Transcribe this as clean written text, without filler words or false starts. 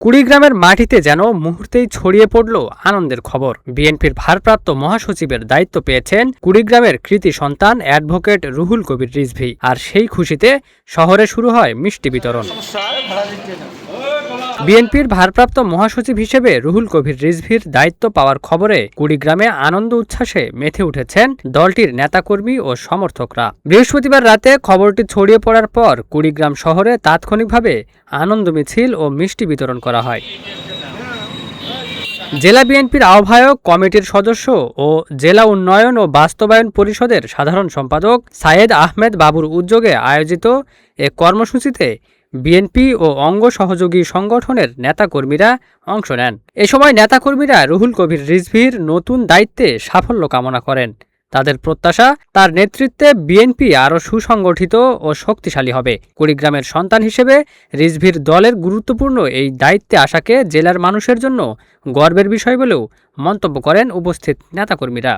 কুড়িগ্রামের মাটিতে যেন মুহূর্তেই ছড়িয়ে পড়ল আনন্দের খবর। বিএনপির ভারপ্রাপ্ত মহাসচিবের দায়িত্ব পেয়েছেন কুড়িগ্রামের কৃতি সন্তান অ্যাডভোকেট রুহুল কবির রিজভী। আর সেই খুশিতে শহরে শুরু হয় মিষ্টি বিতরণ। বিএনপির ভারপ্রাপ্ত মহাসচিব হিসেবে রুহুল কবির রিজভীর দায়িত্ব পাওয়ার খবরে কুড়িগ্রামে আনন্দ উচ্ছ্বাসে মেতে উঠেছেন দলটির নেতাকর্মী ও সমর্থকরা। বৃহস্পতিবার রাতে খবরটি ছড়িয়ে পড়ার পর কুড়িগ্রাম শহরে তাৎক্ষণিকভাবে আনন্দ মিছিল ও মিষ্টি বিতরণ করা হয়। জেলা বিএনপির আহ্বায়ক কমিটির সদস্য ও জেলা উন্নয়ন ও বাস্তবায়ন পরিষদের সাধারণ সম্পাদক সায়েদ আহমেদ বাবুর উদ্যোগে আয়োজিত এ কর্মসূচিতে বিএনপি ও অঙ্গ সহযোগী সংগঠনের নেতাকর্মীরা অংশ নেন। এ সময় নেতাকর্মীরা রুহুল কবির রিজভীর নতুন দায়িত্বে সাফল্য কামনা করেন। তাদের প্রত্যাশা, তার নেতৃত্বে বিএনপি আরও সুসংগঠিত ও শক্তিশালী হবে। কুড়িগ্রামের সন্তান হিসেবে রিজভীর দলের গুরুত্বপূর্ণ এই দায়িত্বে আসাকে জেলার মানুষের জন্য গর্বের বিষয় বলেও মন্তব্য করেন উপস্থিত নেতাকর্মীরা।